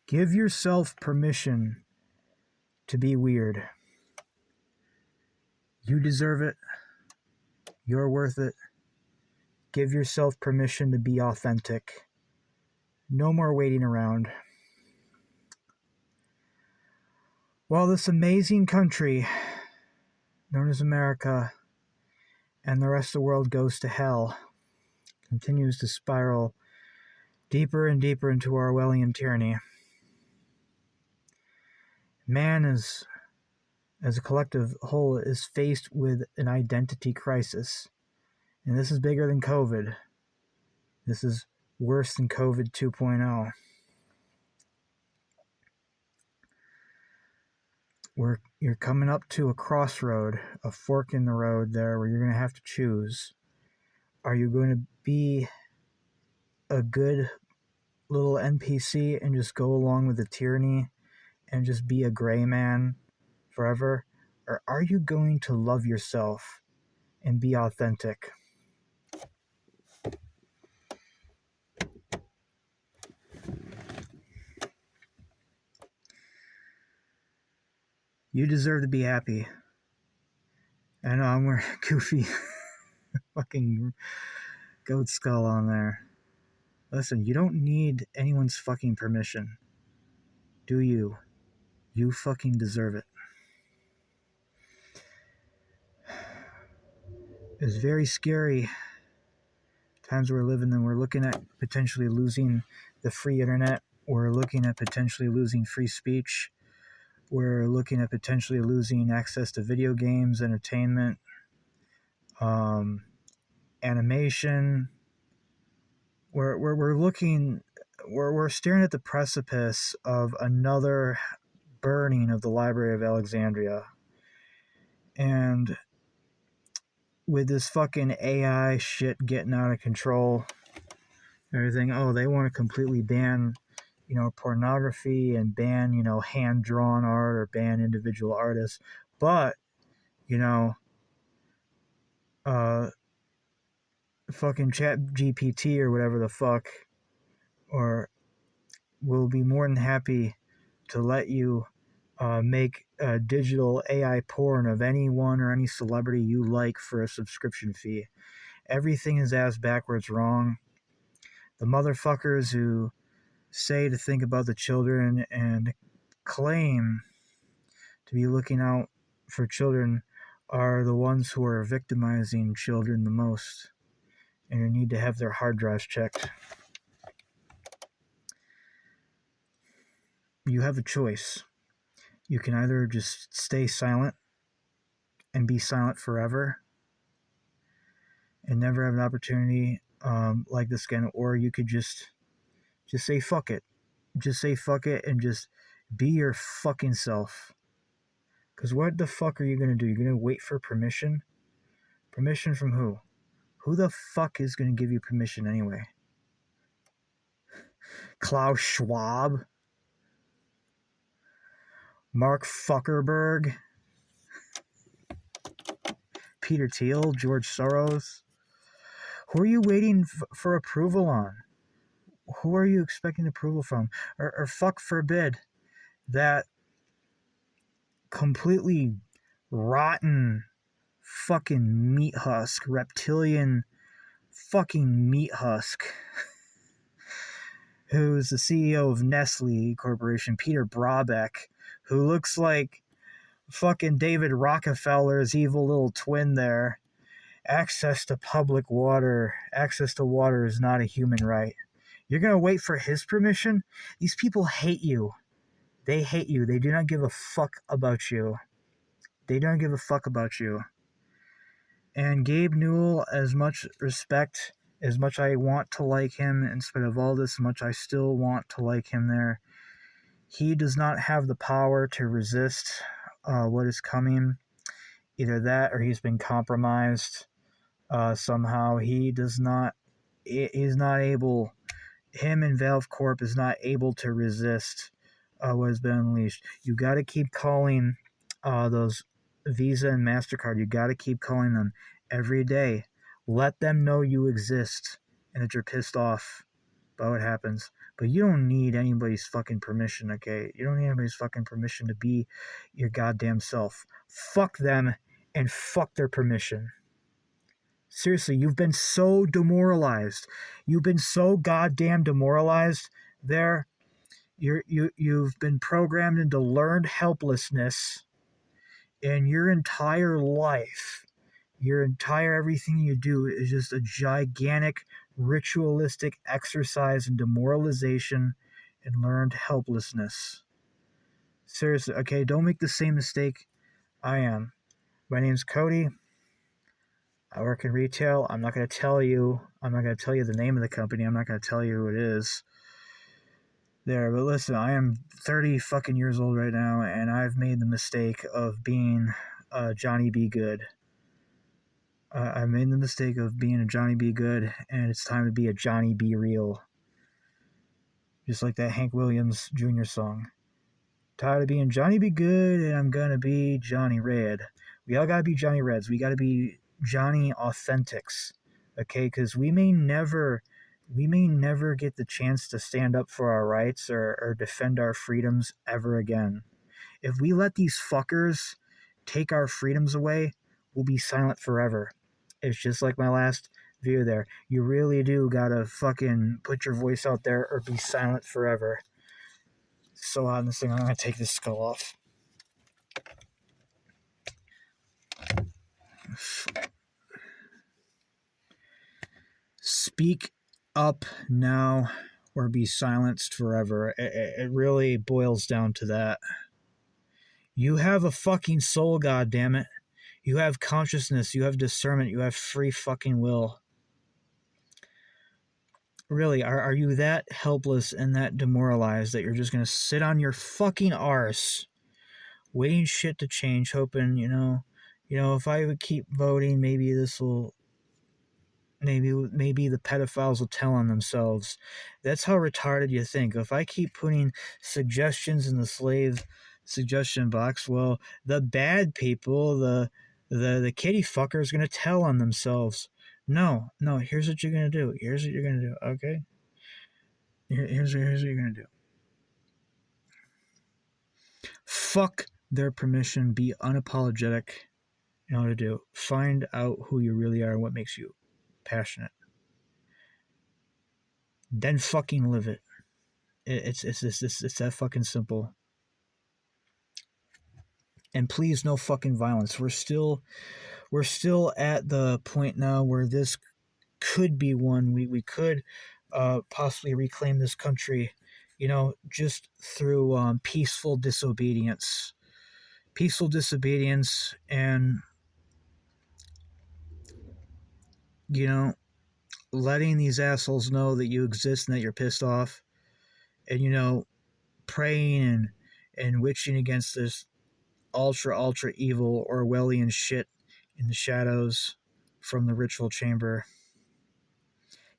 Give yourself permission to be weird. You deserve it. You're worth it. Give yourself permission to be authentic. No more waiting around. While this amazing country, known as America, and the rest of the world goes to hell, continues to spiral deeper and deeper into Orwellian tyranny, man as a collective whole is faced with an identity crisis. And this is bigger than COVID. This is worse than COVID 2.0. You're coming up to a crossroad, a fork in the road there where you're going to have to choose. Are you going to be a good little NPC and just go along with the tyranny and just be a gray man forever? Or are you going to love yourself and be authentic? You deserve to be happy. I know I'm wearing a goofy fucking goat skull on there. Listen, you don't need anyone's fucking permission. Do you? You fucking deserve it. It's very scary times we're living in. We're looking at potentially losing the free internet. We're looking at potentially losing free speech. We're looking at potentially losing access to video games, entertainment, animation. We're staring at the precipice of another burning of the Library of Alexandria. And with this fucking AI shit getting out of control, everything, they want to completely ban, pornography and ban, hand-drawn art or ban individual artists. But, fucking Chat GPT or whatever the fuck, or will be more than happy to let you make a digital AI porn of anyone or any celebrity you like for a subscription fee. Everything is ass backwards wrong. The motherfuckers who say to think about the children and claim to be looking out for children are the ones who are victimizing children the most and who need to have their hard drives checked. You have a choice. You can either just stay silent and be silent forever and never have an opportunity like this again, or you could just say fuck it. Just say fuck it and just be your fucking self. Because what the fuck are you going to do? You're going to wait for permission? Permission from who? Who the fuck is going to give you permission anyway? Klaus Schwab? Mark Zuckerberg? Peter Thiel? George Soros? Who are you waiting for approval on? Who are you expecting approval from? Or fuck forbid that completely rotten fucking meat husk, reptilian fucking meat husk, who's the CEO of Nestle Corporation, Peter Brabeck, who looks like fucking David Rockefeller's evil little twin there. Access to public water, access to water is not a human right. You're going to wait for his permission? These people hate you. They hate you. They do not give a fuck about you. They don't give a fuck about you. And Gabe Newell, as much respect, as much I want to like him, in spite of all this, much I still want to like him there, he does not have the power to resist what is coming. Either that or he's been compromised somehow. He's not able, him and Valve Corp is not able to resist what has been unleashed. You got to keep calling those Visa and MasterCard. You got to keep calling them every day. Let them know you exist and that you're pissed off by what happens. But you don't need anybody's fucking permission, okay? You don't need anybody's fucking permission to be your goddamn self. Fuck them and fuck their permission. Seriously, you've been so demoralized. You've been so goddamn demoralized there. You've been programmed into learned helplessness in your entire life. Your entire everything you do is just a gigantic ritualistic exercise in demoralization and learned helplessness. Seriously, okay, don't make the same mistake I am. My name's Cody. I work in retail. I'm not going to tell you the name of the company. I'm not going to tell you who it is. There, but listen, I am 30 fucking years old right now, and I've made the mistake of being Johnny B. Good. I made the mistake of being a Johnny B. Good, and it's time to be a Johnny B. Real. Just like that Hank Williams Jr. song. Tired of being Johnny B. Good, and I'm gonna be Johnny Red. We all gotta be Johnny Reds. We gotta be Johnny Authentics. Okay, because we may never get the chance to stand up for our rights or defend our freedoms ever again. If we let these fuckers take our freedoms away, we'll be silent forever. It's just like my last video there. You really do gotta fucking put your voice out there or be silent forever. So hot in this thing, I'm gonna take this skull off. Speak up now or be silenced forever. It really boils down to that. You have a fucking soul, goddammit. You have consciousness, you have discernment, you have free fucking will. Really, are you that helpless and that demoralized that you're just gonna sit on your fucking arse, waiting shit to change, hoping, if I would keep voting, maybe this will, maybe the pedophiles will tell on themselves. That's how retarded you think. If I keep putting suggestions in the slave suggestion box, well, the bad people, the kitty fucker is gonna tell on themselves. No, here's what you're gonna do. Here's what you're gonna do, okay? Here's what you're gonna do. Fuck their permission. Be unapologetic in order to do. Find out who you really are and what makes you passionate. Then fucking live it. It's that fucking simple. And please, no fucking violence. We're still at the point now where this could be one. We could possibly reclaim this country, just through peaceful disobedience. Peaceful disobedience and, letting these assholes know that you exist and that you're pissed off. And, praying and witching against this ultra evil Orwellian shit in the shadows from the ritual chamber.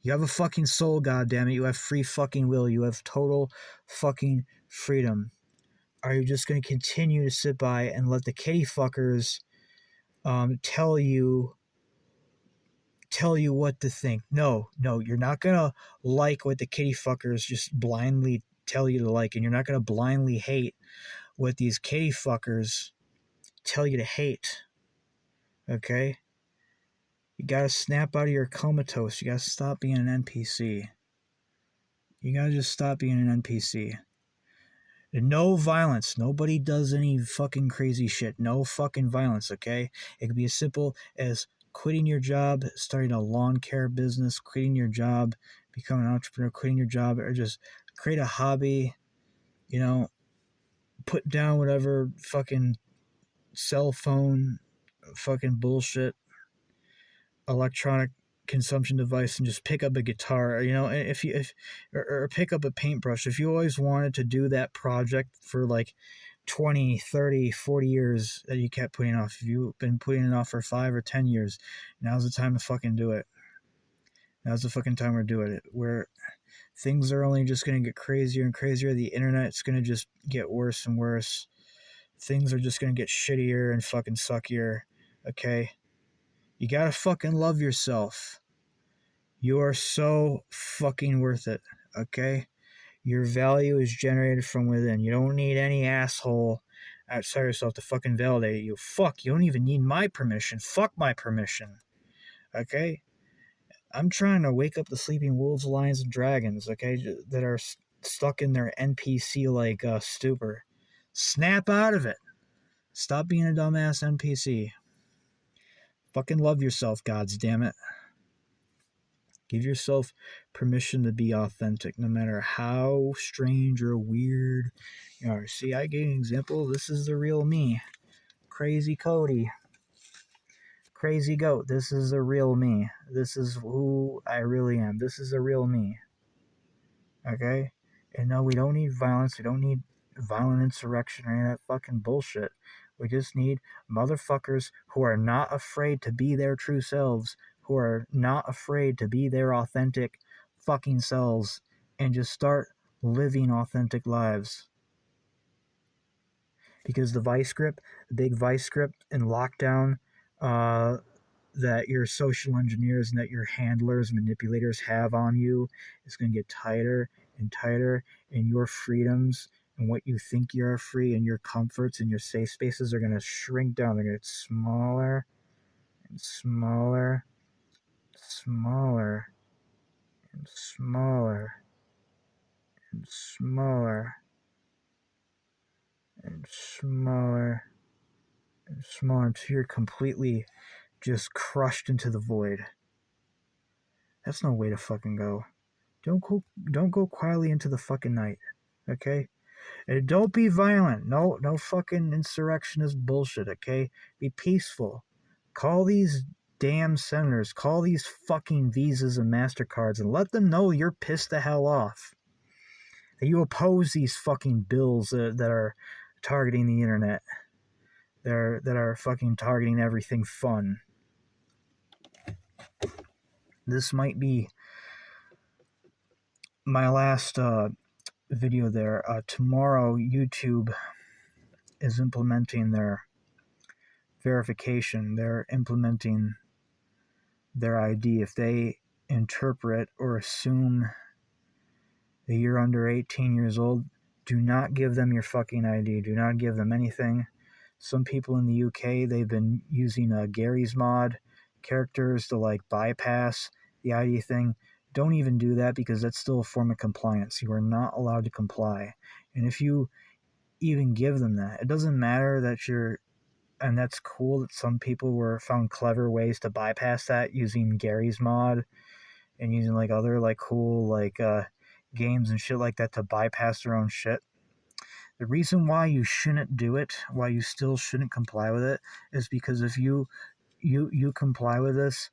You have a fucking soul, goddammit. You have free fucking will. You have total fucking freedom. Are you just going to continue to sit by and let the kitty fuckers tell you what to think? No, you're not going to like what the kitty fuckers just blindly tell you to like, and you're not going to blindly hate what these kitty fuckers tell you to hate. Okay? You gotta snap out of your comatose. You gotta stop being an NPC. You gotta just stop being an NPC. No violence. Nobody does any fucking crazy shit. No fucking violence, okay? It could be as simple as quitting your job, starting a lawn care business, quitting your job, becoming an entrepreneur, quitting your job, or just create a hobby, put down whatever fucking cell phone fucking bullshit electronic consumption device and just pick up a guitar, or pick up a paintbrush. If you always wanted to do that project for like 20, 30, 40 years that you kept putting off, if you've been putting it off for 5 or 10 years, now's the time to fucking do it. Now's the fucking time we're doing it. Where things are only just going to get crazier and crazier. The internet's going to just get worse and worse. Things are just going to get shittier and fucking suckier. Okay? You gotta fucking love yourself. You are so fucking worth it, okay? Your value is generated from within. You don't need any asshole outside yourself to fucking validate you. Fuck, you don't even need my permission. Fuck my permission. Okay? I'm trying to wake up the sleeping wolves, lions, and dragons, okay, that are stuck in their NPC like stupor. Snap out of it. Stop being a dumbass NPC. Fucking love yourself, gods damn it. Give yourself permission to be authentic, no matter how strange or weird you are. See, I gave an example. This is the real me. Crazy Cody. Crazy Goat. This is the real me. This is who I really am. This is the real me. Okay? And no, we don't need violence. We don't need violent insurrection or any of that fucking bullshit. We just need motherfuckers who are not afraid to be their true selves, who are not afraid to be their authentic fucking selves, and just start living authentic lives. Because the vice grip, the big vice grip and lockdown that your social engineers and that your handlers, manipulators have on you is going to get tighter and tighter, and your freedoms and what you think you're free and your comforts and your safe spaces are going to shrink down. They're going to get smaller and smaller, smaller and smaller and smaller and smaller and smaller until you're completely just crushed into the void. That's no way to fucking go. Don't go quietly into the fucking night, okay? And don't be violent. No fucking insurrectionist bullshit, okay? Be peaceful. Call these damn senators, call these fucking Visas and MasterCards, and let them know you're pissed the hell off. That you oppose these fucking bills that are targeting the internet. That are fucking targeting everything fun. This might be my last video there. Tomorrow, YouTube is implementing their verification. They're implementing their ID. If they interpret or assume that you're under 18 years old, do not give them your fucking ID. Do not give them anything. Some people in the UK, they've been using Gary's mod characters to like bypass the ID thing. Don't even do that, because that's still a form of compliance. You are not allowed to comply. And if you even give them that, it doesn't matter that you're, and that's cool that some people were found clever ways to bypass that using Gary's mod and using like other like cool like games and shit like that to bypass their own shit. The reason why you shouldn't do it, why you still shouldn't comply with it, is because if you comply with this,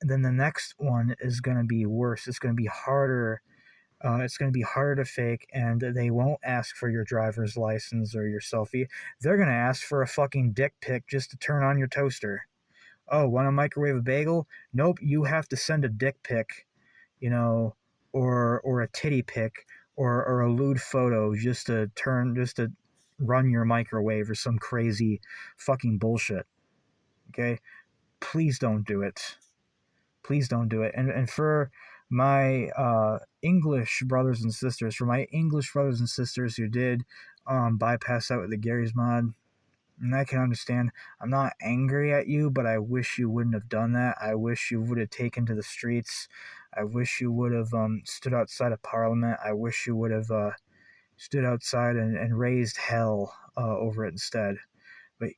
then the next one is going to be worse. It's going to be harder. It's going to be harder to fake, and they won't ask for your driver's license or your selfie. They're going to ask for a fucking dick pic just to turn on your toaster. Oh, want to microwave a bagel? Nope, you have to send a dick pic, or a titty pic, or a lewd photo just to run your microwave or some crazy fucking bullshit. Okay? Please don't do it. Please don't do it. And for my English brothers and sisters, who did bypass out with the Gary's mod, and I can understand. I'm not angry at you, but I wish you wouldn't have done that. I wish you would have taken to the streets. I wish you would have stood outside of Parliament. I wish you would have stood outside and raised hell over it instead. But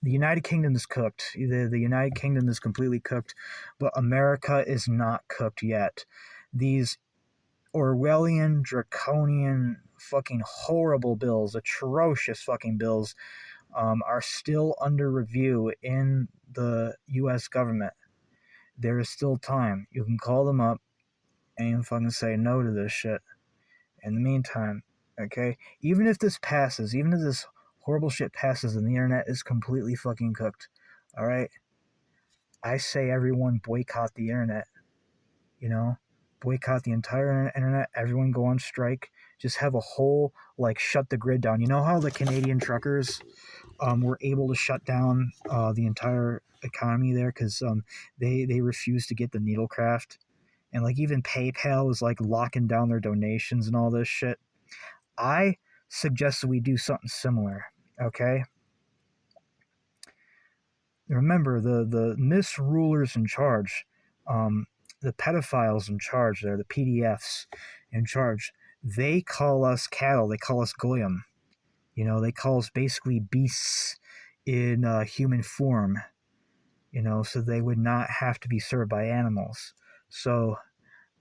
the United Kingdom is cooked. The United Kingdom is completely cooked, but America is not cooked yet. These Orwellian, draconian, fucking horrible bills, atrocious fucking bills, are still under review in the U.S. government. There is still time. You can call them up and you can fucking say no to this shit. In the meantime, okay? Even if this passes, even if this horrible shit passes and the internet is completely fucking cooked, alright? I say everyone boycott the internet, boycott the entire internet, everyone go on strike, just have a whole, like, shut the grid down. You know how the Canadian truckers were able to shut down the entire economy there because they refused to get the needlecraft, and like even PayPal is like locking down their donations and all this shit. I suggest that we do something similar. Okay. Remember the misrulers in charge, um, the pedophiles in charge. They're the PDFs in charge. They call us cattle. They call us goyim. They call us basically beasts in human form. So they would not have to be served by animals. So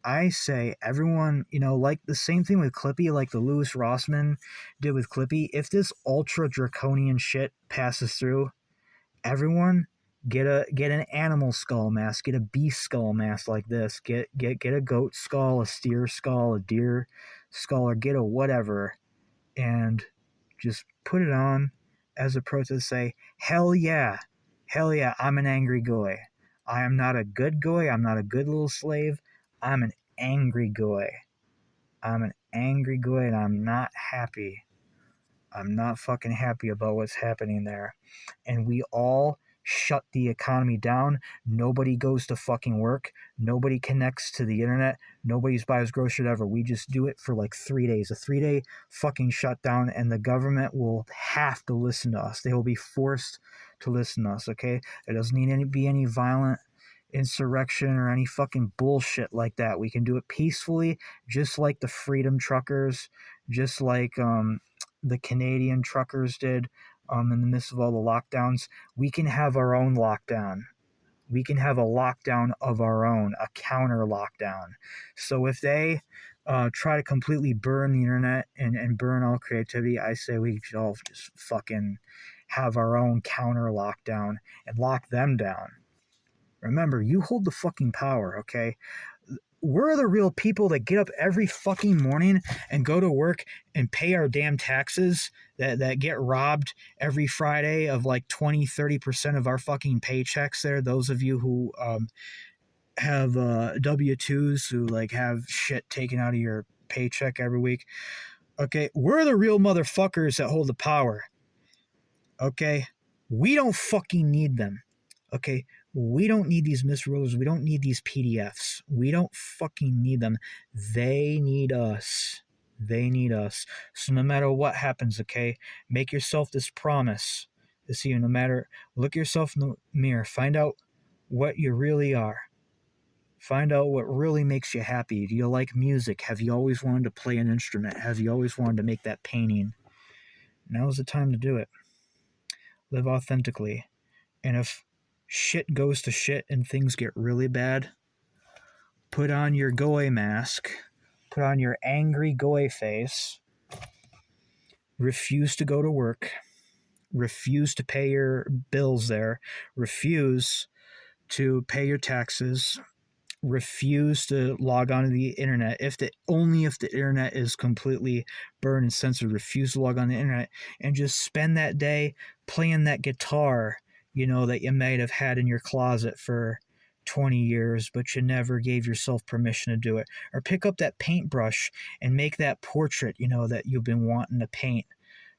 I say everyone, like the same thing with Clippy, like the Louis Rossman did with Clippy. If this ultra draconian shit passes through, everyone get an animal skull mask, get a beast skull mask like this, get a goat skull, a steer skull, a deer skull, or get a whatever, and just put it on as a protest. Say, hell yeah, I'm an angry goy. I am not a good goy. I'm not a good little slave. I'm an angry goy. I'm an angry goy, and I'm not happy. I'm not fucking happy about what's happening there. And we all shut the economy down. Nobody goes to fucking work. Nobody connects to the internet. Nobody buys groceries ever. We just do it for like 3 days. A 3-day fucking shutdown, and the government will have to listen to us. They will be forced to listen to us, okay? There doesn't need to be any violent insurrection or any fucking bullshit like that. We can do it peacefully, just like the freedom truckers, just like the Canadian truckers did in the midst of all the lockdowns. We can have our own lockdown. We can have a lockdown of our own, a counter lockdown. So if they try to completely burn the internet and burn all creativity, I say we should all just fucking have our own counter lockdown and lock them down. Remember, you hold the fucking power, okay? We're the real people that get up every fucking morning and go to work and pay our damn taxes that get robbed every Friday of like 20-30% of our fucking paychecks there. Those of you who have W-2s, who like have shit taken out of your paycheck every week. Okay, we're the real motherfuckers that hold the power. Okay? We don't fucking need them. Okay? We don't need these misrulers. We don't need these PDFs. We don't fucking need them. They need us. They need us. So no matter what happens, okay, make yourself this promise. No matter, look yourself in the mirror. Find out what you really are. Find out what really makes you happy. Do you like music? Have you always wanted to play an instrument? Have you always wanted to make that painting? Now's the time to do it. Live authentically. And if shit goes to shit and things get really bad, put on your goy mask, put on your angry goy face, refuse to go to work, refuse to pay your bills there, refuse to pay your taxes, refuse to log onto the internet. Only if the internet is completely burned and censored, refuse to log on the internet, and just spend that day playing that guitar, that you might have had in your closet for 20 years, but you never gave yourself permission to do it. Or pick up that paintbrush and make that portrait, that you've been wanting to paint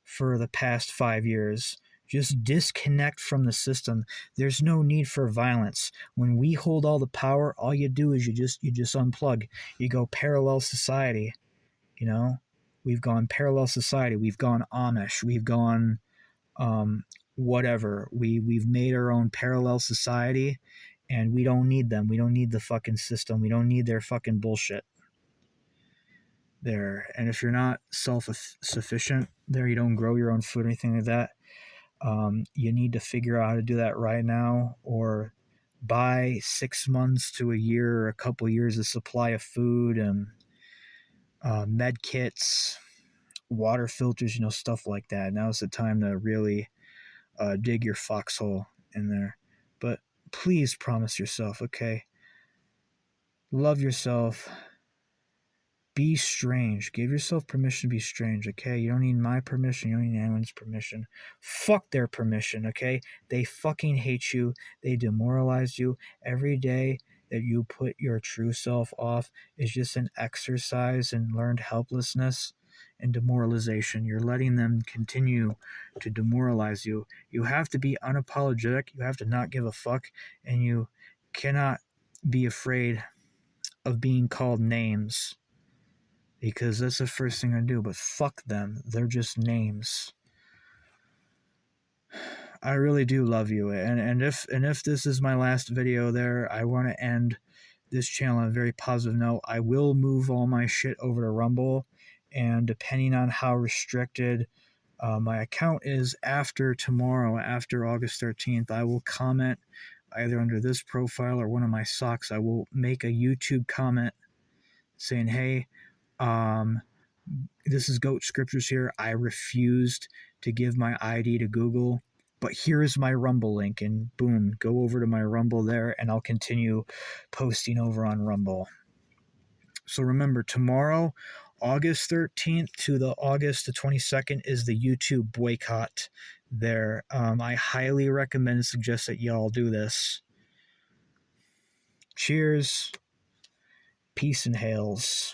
for the past 5 years. Just disconnect from the system. There's no need for violence. When we hold all the power, all you do is you just unplug. You go parallel society. We've gone parallel society. We've gone Amish. We've gone whatever. We've made our own parallel society, and we don't need them. We don't need the fucking system. We don't need their fucking bullshit there. And if you're not self-sufficient there, you don't grow your own food or anything like that, you need to figure out how to do that right now, or buy 6 months to a year or a couple years of supply of food and med kits, water filters, stuff like that. Now's the time to really dig your foxhole in there. But please promise yourself, okay? Love yourself. Be strange. Give yourself permission to be strange, okay? You don't need my permission. You don't need anyone's permission. Fuck their permission, okay? They fucking hate you. They demoralize you. Every day that you put your true self off is just an exercise in learned helplessness and demoralization. You're letting them continue to demoralize you. You have to be unapologetic. You have to not give a fuck. And you cannot be afraid of being called names, because that's the first thing I do. But fuck them. They're just names. I really do love you. And if this is my last video there, I want to end this channel on a very positive note. I will move all my shit over to Rumble, and depending on how restricted my account is after tomorrow, after August 13th, I will comment either under this profile or one of my socks. I will make a YouTube comment saying, hey, this is Goat Scriptures here. I refused to give my ID to Google, but here's my Rumble link, and boom, go over to my Rumble there, and I'll continue posting over on Rumble. So remember, tomorrow, August 13th to the August the 22nd is the YouTube boycott there. I highly recommend and suggest that y'all do this. Cheers. Peace and hails.